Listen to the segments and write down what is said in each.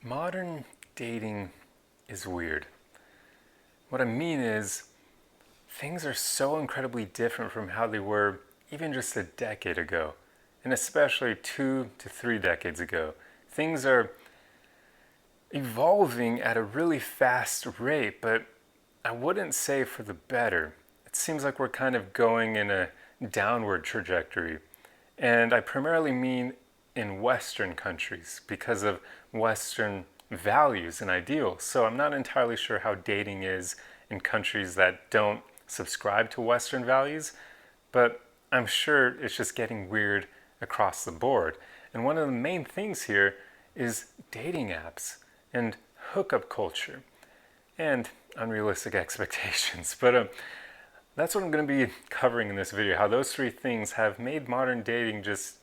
Modern dating is weird. What I mean is, things are so incredibly different from how they were even just a decade ago, and especially 2 to 3 decades ago. Things are evolving at a really fast rate, but I wouldn't say for the better. It seems like we're kind of going in a downward trajectory. And I primarily mean in Western countries because of Western values and ideals. So I'm not entirely sure how dating is in countries that don't subscribe to Western values, but I'm sure it's just getting weird across the board. And one of the main things here is dating apps and hookup culture and unrealistic expectations. But that's what I'm going to be covering in this video, how those three things have made modern dating just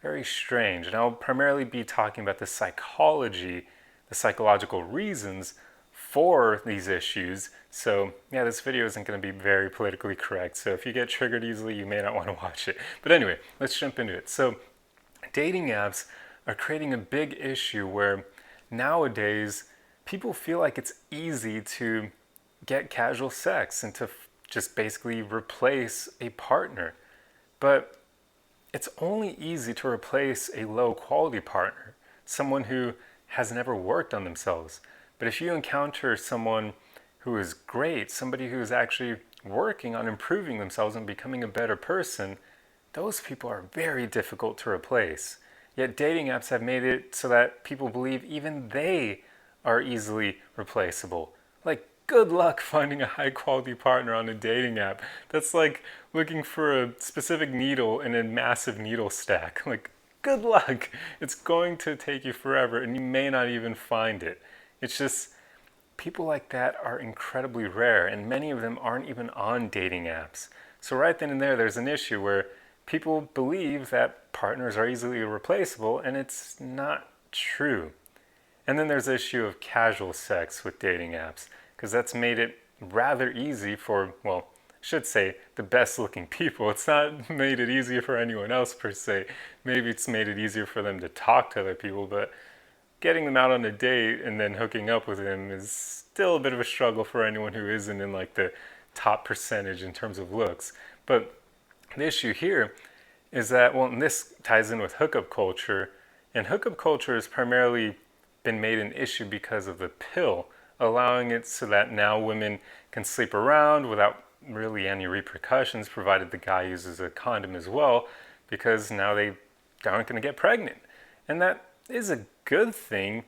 very strange. And I'll primarily be talking about the psychology, the psychological reasons for these issues. So yeah, this video isn't going to be very politically correct. So if you get triggered easily, you may not want to watch it. But anyway, let's jump into it. So dating apps are creating a big issue where nowadays people feel like it's easy to get casual sex and to just basically replace a partner. But it's only easy to replace a low quality partner, someone who has never worked on themselves. But if you encounter someone who is great, somebody who is actually working on improving themselves and becoming a better person, those people are very difficult to replace. Yet dating apps have made it so that people believe even they are easily replaceable. Like, good luck finding a high quality partner on a dating app. That's like looking for a specific needle in a massive needle stack. Like, good luck. It's going to take you forever and you may not even find it. It's just, people like that are incredibly rare and many of them aren't even on dating apps. So right then and there's an issue where people believe that partners are easily replaceable and it's not true. And then there's the issue of casual sex with dating apps, because that's made it rather easy for, well, I should say the best looking people. It's not made it easier for anyone else per se. Maybe it's made it easier for them to talk to other people, but getting them out on a date and then hooking up with them is still a bit of a struggle for anyone who isn't in like the top percentage in terms of looks. But the issue here is that, well, and this ties in with hookup culture, and hookup culture has primarily been made an issue because of the pill, allowing it so that now women can sleep around without really any repercussions, provided the guy uses a condom as well, because now they aren't going to get pregnant. And that is a good thing,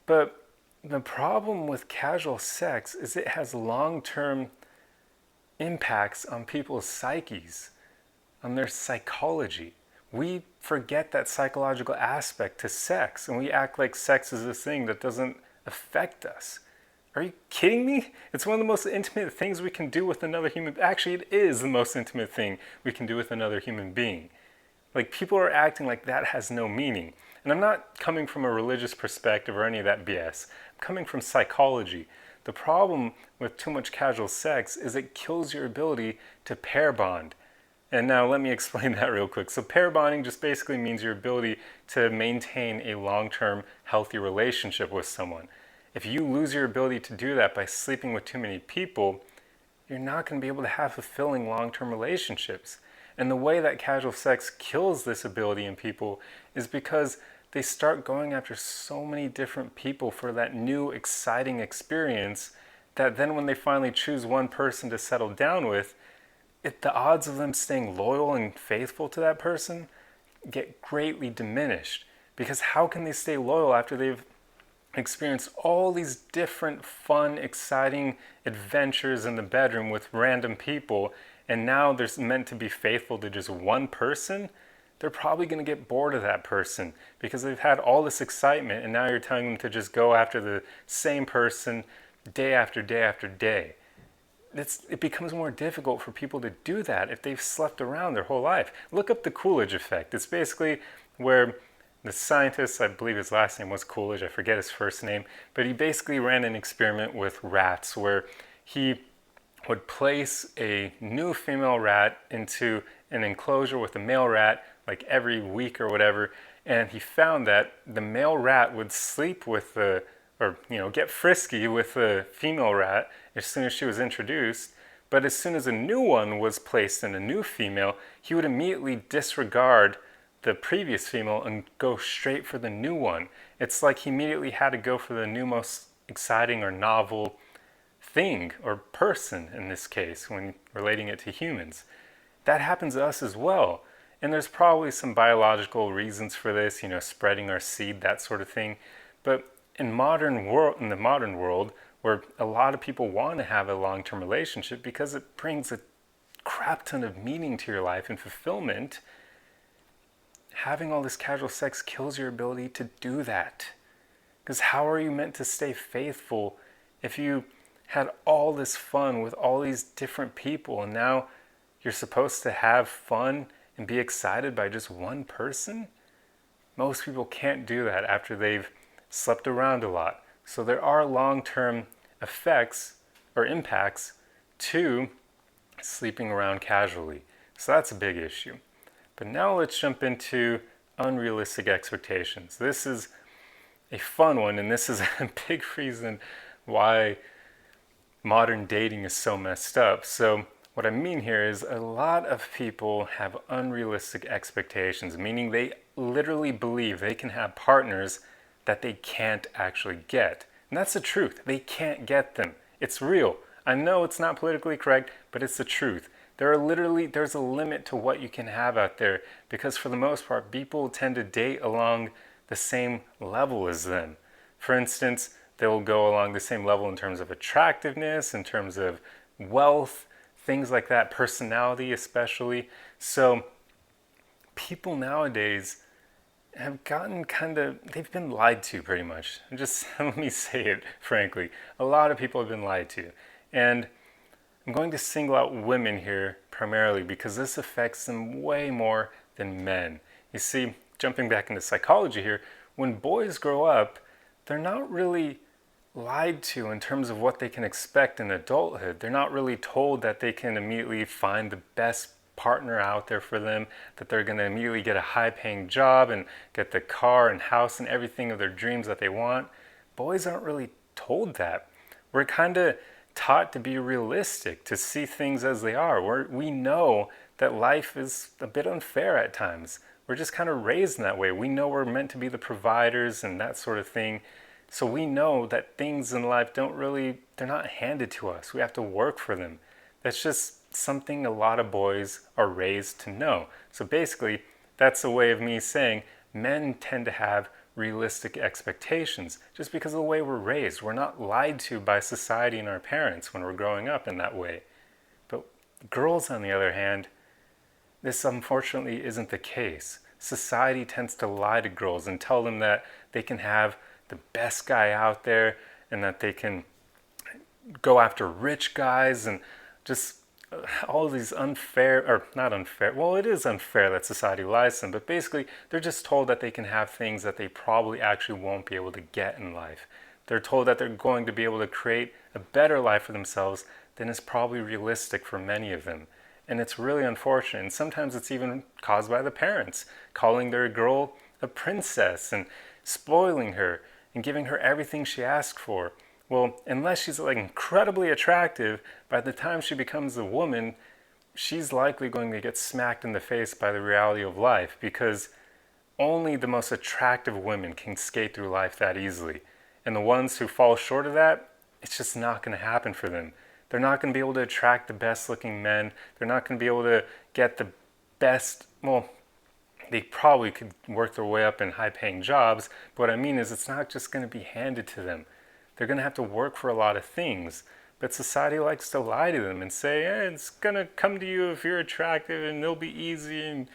but the problem with casual sex is it has long-term impacts on people's psyches, on their psychology. We forget that psychological aspect to sex, and we act like sex is this thing that doesn't affect us. Are you kidding me? It's one of the most intimate things we can do with another human. Actually, it is the most intimate thing we can do with another human being. Like, people are acting like that has no meaning. And I'm not coming from a religious perspective or any of that BS. I'm coming from psychology. The problem with too much casual sex is it kills your ability to pair bond. And now let me explain that real quick. So pair bonding just basically means your ability to maintain a long-term healthy relationship with someone. If you lose your ability to do that by sleeping with too many people, you're not going to be able to have fulfilling long-term relationships. And the way that casual sex kills this ability in people is because they start going after so many different people for that new exciting experience that then when they finally choose one person to settle down with, the odds of them staying loyal and faithful to that person get greatly diminished. Because how can they stay loyal after they've experienced all these different fun, exciting adventures in the bedroom with random people, and now they're meant to be faithful to just one person? They're probably going to get bored of that person because they've had all this excitement, and now you're telling them to just go after the same person day after day after day. It becomes more difficult for people to do that if they've slept around their whole life. Look up the Coolidge Effect. It's basically where the scientist, I believe his last name was Coolidge, I forget his first name, but he basically ran an experiment with rats where he would place a new female rat into an enclosure with a male rat like every week or whatever, and he found that the male rat would sleep with the, or get frisky with the female rat as soon as she was introduced, but as soon as a new one was placed in a new female, he would immediately disregard the previous female and go straight for the new one. It's like he immediately had to go for the new most exciting or novel thing or person in this case when relating it to humans. That happens to us as well. And there's probably some biological reasons for this, spreading our seed, that sort of thing. But in the modern world, where a lot of people want to have a long-term relationship because it brings a crap ton of meaning to your life and fulfillment, having all this casual sex kills your ability to do that. Because how are you meant to stay faithful if you had all this fun with all these different people and now you're supposed to have fun and be excited by just one person? Most people can't do that after they've slept around a lot. So there are long-term effects or impacts to sleeping around casually. So that's a big issue. But now let's jump into unrealistic expectations. This is a fun one, and this is a big reason why modern dating is so messed up. So what I mean here is a lot of people have unrealistic expectations, meaning they literally believe they can have partners that they can't actually get. And that's the truth. They can't get them. It's real. I know it's not politically correct, but it's the truth. There's a limit to what you can have out there because for the most part, people tend to date along the same level as them. For instance, they'll go along the same level in terms of attractiveness, in terms of wealth, things like that, personality especially. So people nowadays have gotten they've been lied to pretty much. Just let me say it frankly. A lot of people have been lied to. And I'm going to single out women here primarily because this affects them way more than men. You see, jumping back into psychology here, when boys grow up, they're not really lied to in terms of what they can expect in adulthood. They're not really told that they can immediately find the best partner out there for them, that they're going to immediately get a high-paying job and get the car and house and everything of their dreams that they want. Boys aren't really told that. We're kind of taught to be realistic, to see things as they are. We know that life is a bit unfair at times. We're just kind of raised in that way. We know we're meant to be the providers and that sort of thing. So we know that things in life they're not handed to us. We have to work for them. That's just something a lot of boys are raised to know. So basically, that's a way of me saying men tend to have realistic expectations just because of the way we're raised. We're not lied to by society and our parents when we're growing up in that way. But girls, on the other hand, this unfortunately isn't the case. Society tends to lie to girls and tell them that they can have the best guy out there and that they can go after rich guys and just all of these unfair, or not unfair, well, it is unfair that society lies to them, but basically they're just told that they can have things that they probably actually won't be able to get in life. They're told that they're going to be able to create a better life for themselves than is probably realistic for many of them. And it's really unfortunate. And sometimes it's even caused by the parents, calling their girl a princess and spoiling her and giving her everything she asked for. Well, unless she's incredibly attractive, by the time she becomes a woman, she's likely going to get smacked in the face by the reality of life because only the most attractive women can skate through life that easily. And the ones who fall short of that, it's just not going to happen for them. They're not going to be able to attract the best looking men. They're not going to be able to get the best, well, they probably could work their way up in high paying jobs. But what I mean is it's not just going to be handed to them. They're going to have to work for a lot of things. But society likes to lie to them and say, it's going to come to you if you're attractive and it'll be easy. And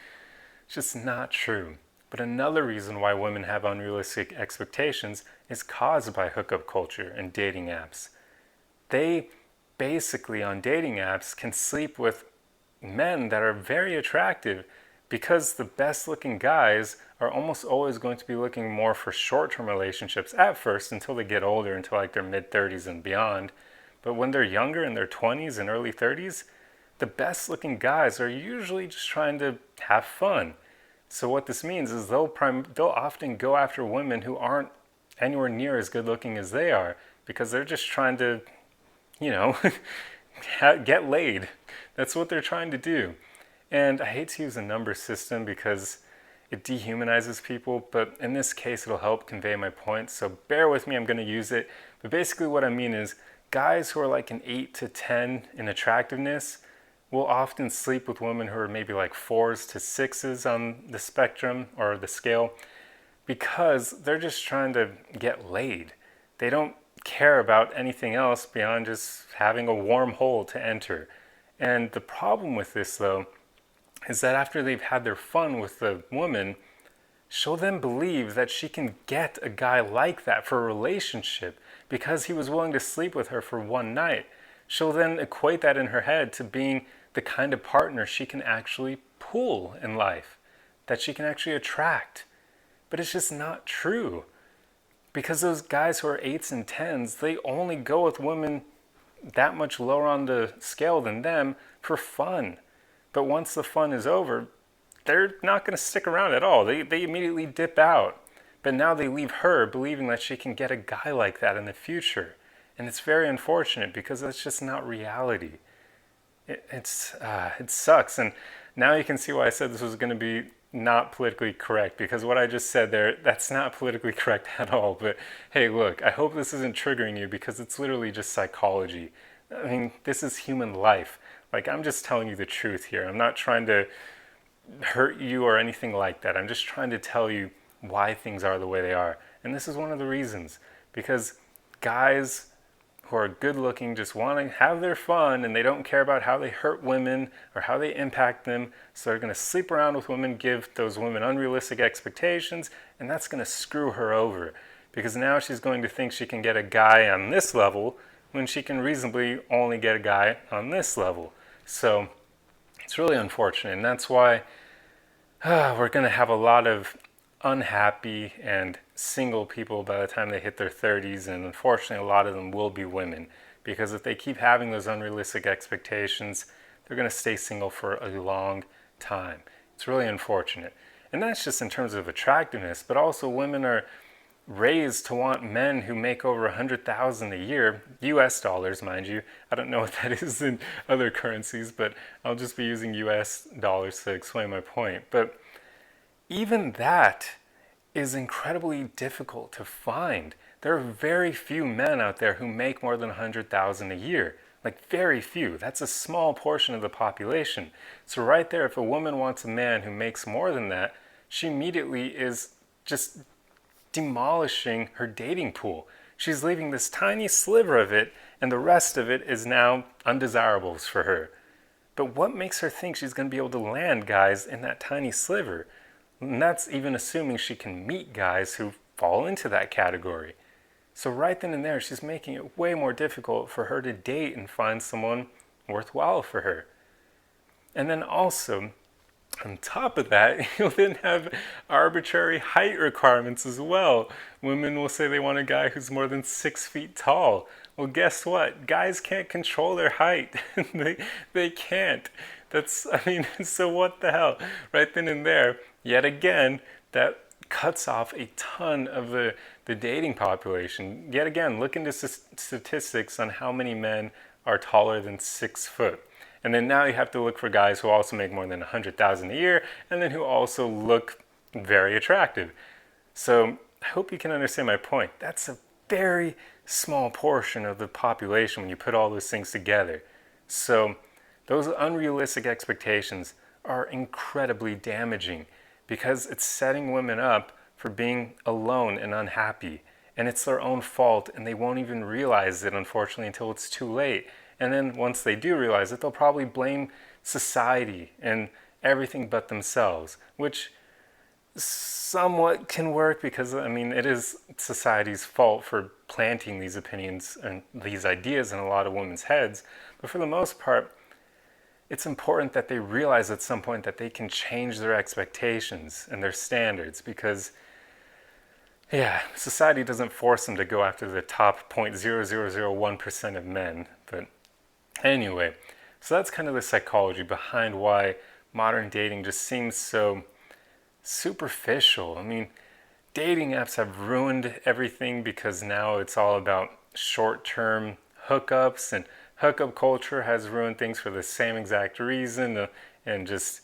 it's just not true. But another reason why women have unrealistic expectations is caused by hookup culture and dating apps. They basically, on dating apps, can sleep with men that are very attractive because the best looking guys are almost always going to be looking more for short-term relationships at first until they get older, until their mid-30s and beyond. But when they're younger, in their 20s and early 30s, the best looking guys are usually just trying to have fun. So what this means is they'll often go after women who aren't anywhere near as good looking as they are, because they're just trying to, you know, get laid. That's what they're trying to do. And I hate to use a number system because it dehumanizes people, but in this case it'll help convey my point, so bear with me, I'm going to use it. But basically what I mean is guys who are like an 8 to 10 in attractiveness will often sleep with women who are maybe like 4s to 6s on the spectrum or the scale, because they're just trying to get laid. They don't care about anything else beyond just having a warm hole to enter. And the problem with this, though, is that after they've had their fun with the woman, she'll then believe that she can get a guy like that for a relationship because he was willing to sleep with her for one night. She'll then equate that in her head to being the kind of partner she can actually pull in life, that she can actually attract. But it's just not true. Because those guys who are 8s and 10s, they only go with women that much lower on the scale than them for fun. But once the fun is over, they're not going to stick around at all. They immediately dip out. But now they leave her believing that she can get a guy like that in the future. And it's very unfortunate because that's just not reality. It sucks. And now you can see why I said this was going to be not politically correct, because what I just said there, that's not politically correct at all. But hey, look, I hope this isn't triggering you, because it's literally just psychology. I mean, this is human life. Like, I'm just telling you the truth here. I'm not trying to hurt you or anything like that. I'm just trying to tell you why things are the way they are. And this is one of the reasons, because guys who are good looking just want to have their fun, and they don't care about how they hurt women or how they impact them. So they're going to sleep around with women, give those women unrealistic expectations, and that's going to screw her over, because now she's going to think she can get a guy on this level when she can reasonably only get a guy on this level. So it's really unfortunate, and that's why we're going to have a lot of unhappy and single people by the time they hit their 30s, and unfortunately a lot of them will be women, because if they keep having those unrealistic expectations, they're going to stay single for a long time. It's really unfortunate. And that's just in terms of attractiveness, but also women are raised to want men who make over $100,000 a year, US dollars, mind you. I don't know what that is in other currencies, but I'll just be using US dollars to explain my point. But even that is incredibly difficult to find. There are very few men out there who make more than $100,000 a year. Like, very few. That's a small portion of the population. So right there, if a woman wants a man who makes more than that, she immediately is just demolishing her dating pool. She's leaving this tiny sliver of it, and the rest of it is now undesirables for her. But what makes her think she's going to be able to land guys in that tiny sliver? And that's even assuming she can meet guys who fall into that category. So right then and there, she's making it way more difficult for her to date and find someone worthwhile for her. And then also, on top of that, you'll then have arbitrary height requirements as well. Women will say they want a guy who's more than 6 feet tall. Well, guess what? Guys can't control their height. They can't. So what the hell? Right then and there, yet again, that cuts off a ton of the dating population. Yet again, look into statistics on how many men are taller than 6 foot. And then now you have to look for guys who also make more than $100,000 a year, and then who also look very attractive. So I hope you can understand my point. That's a very small portion of the population when you put all those things together. So those unrealistic expectations are incredibly damaging, because it's setting women up for being alone and unhappy. And it's their own fault, and they won't even realize it, unfortunately, until it's too late. And then once they do realize it, they'll probably blame society and everything but themselves, which somewhat can work, because, I mean, it is society's fault for planting these opinions and these ideas in a lot of women's heads. But for the most part, it's important that they realize at some point that they can change their expectations and their standards, because society doesn't force them to go after the top 0.0001% of men. But anyway, so that's kind of the psychology behind why modern dating just seems so superficial. I mean, dating apps have ruined everything because now it's all about short-term hookups, and hookup culture has ruined things for the same exact reason. And just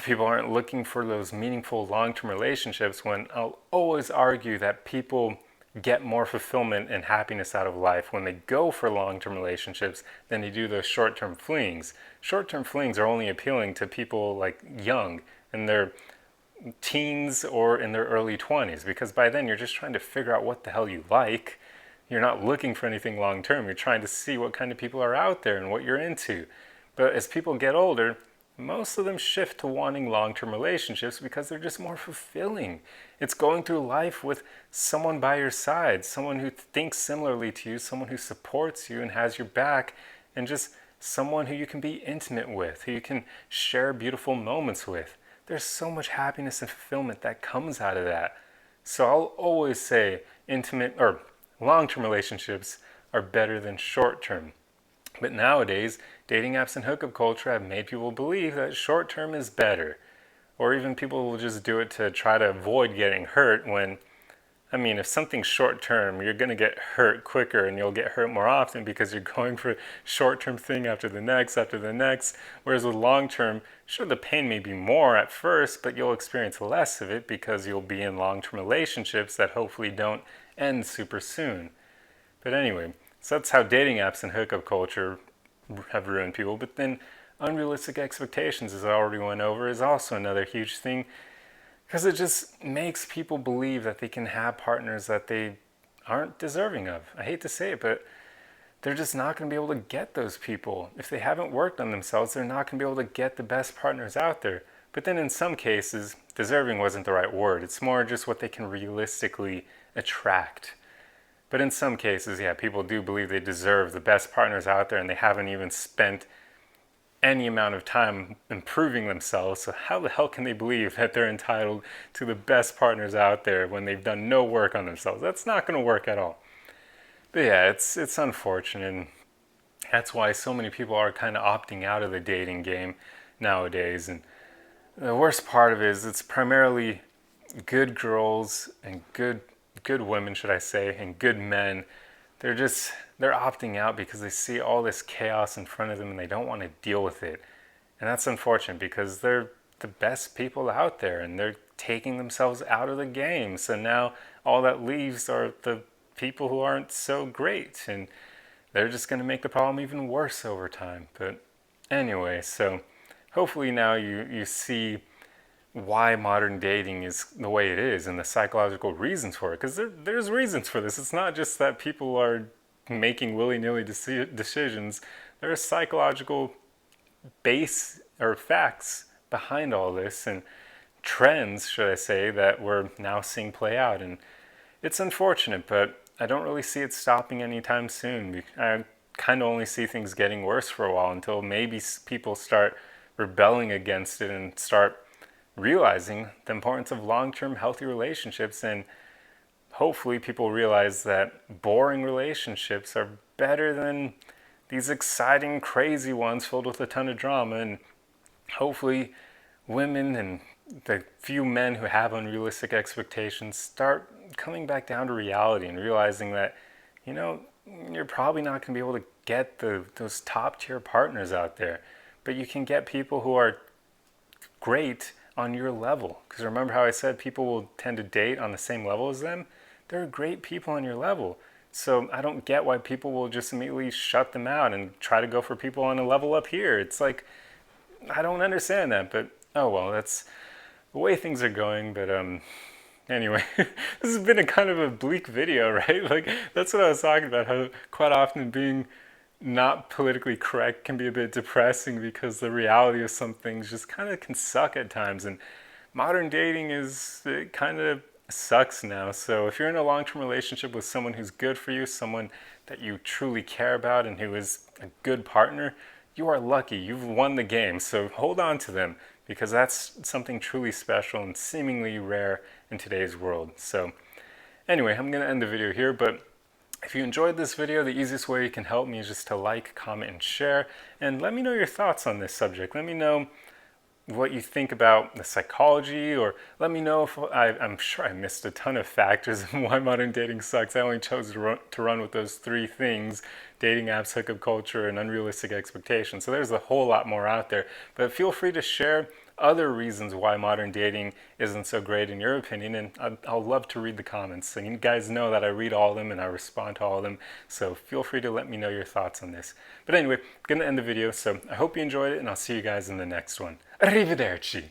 people aren't looking for those meaningful long-term relationships, when I'll always argue that people get more fulfillment and happiness out of life when they go for long-term relationships than they do those short-term flings. Short-term flings are only appealing to people like young, and they're teens or in their early 20s, because by then you're just trying to figure out what the hell you like. You're not looking for anything long term. You're trying to see what kind of people are out there and what you're into. But as people get older, most of them shift to wanting long term relationships because they're just more fulfilling. It's going through life with someone by your side, someone who thinks similarly to you, someone who supports you and has your back, and just someone who you can be intimate with, who you can share beautiful moments with. There's so much happiness and fulfillment that comes out of that. So I'll always say intimate or long-term relationships are better than short-term. But nowadays, dating apps and hookup culture have made people believe that short-term is better. Or even people will just do it to try to avoid getting hurt when, I mean, if something's short term, you're going to get hurt quicker and you'll get hurt more often because you're going for a short term thing after the next, after the next. Whereas with long term, sure, the pain may be more at first, but you'll experience less of it because you'll be in long term relationships that hopefully don't end super soon. But anyway, so that's how dating apps and hookup culture have ruined people. But then unrealistic expectations, as I already went over, is also another huge thing, because it just makes people believe that they can have partners that they aren't deserving of. I hate to say it, but they're just not going to be able to get those people. If they haven't worked on themselves, they're not going to be able to get the best partners out there. But then in some cases, deserving wasn't the right word. It's more just what they can realistically attract. But in some cases, yeah, people do believe they deserve the best partners out there and they haven't even spent any amount of time improving themselves. So how the hell can they believe that they're entitled to the best partners out there when they've done no work on themselves? That's not going to work at all. But yeah, it's unfortunate, and that's why so many people are kind of opting out of the dating game nowadays. And the worst part of it is it's primarily good girls and good women, should I say, and good men. They're opting out because they see all this chaos in front of them and they don't want to deal with it. And that's unfortunate because they're the best people out there and they're taking themselves out of the game. So now all that leaves are the people who aren't so great, and they're just going to make the problem even worse over time. But anyway, so hopefully now you see why modern dating is the way it is and the psychological reasons for it. Because there's reasons for this. It's not just that people are making willy-nilly decisions. There are psychological base or facts behind all this, and trends, should I say, that we're now seeing play out. And it's unfortunate, but I don't really see it stopping anytime soon. I kind of only see things getting worse for a while until maybe people start rebelling against it and start realizing the importance of long-term healthy relationships, and hopefully people realize that boring relationships are better than these exciting, crazy ones filled with a ton of drama. And hopefully women and the few men who have unrealistic expectations start coming back down to reality and realizing that, you're probably not going to be able to get those top tier partners out there, but you can get people who are great on your level. Because remember how I said people will tend to date on the same level as them? There are great people on your level. So I don't get why people will just immediately shut them out and try to go for people on a level up here. It's like, I don't understand that, but oh well, that's the way things are going. But anyway, this has been a kind of a bleak video, right? Like, that's what I was talking about, how quite often being not politically correct can be a bit depressing because the reality of some things just kind of can suck at times. And modern dating it kind of sucks now. So if you're in a long-term relationship with someone who's good for you, someone that you truly care about and who is a good partner, you are lucky. You've won the game. So hold on to them, because that's something truly special and seemingly rare in today's world. So anyway, I'm going to end the video here, but if you enjoyed this video, the easiest way you can help me is just to like, comment, and share. And let me know your thoughts on this subject. Let me know what you think about the psychology, or let me know if I'm sure I missed a ton of factors of why modern dating sucks. I only chose to run with those three things: dating apps, hookup culture, and unrealistic expectations. So there's a whole lot more out there. But feel free to share other reasons why modern dating isn't so great in your opinion, and I'll love to read the comments. And you guys know that I read all of them and I respond to all of them, so feel free to let me know your thoughts on this. But anyway, I'm gonna end the video, so I hope you enjoyed it, and I'll see you guys in the next one. Arrivederci!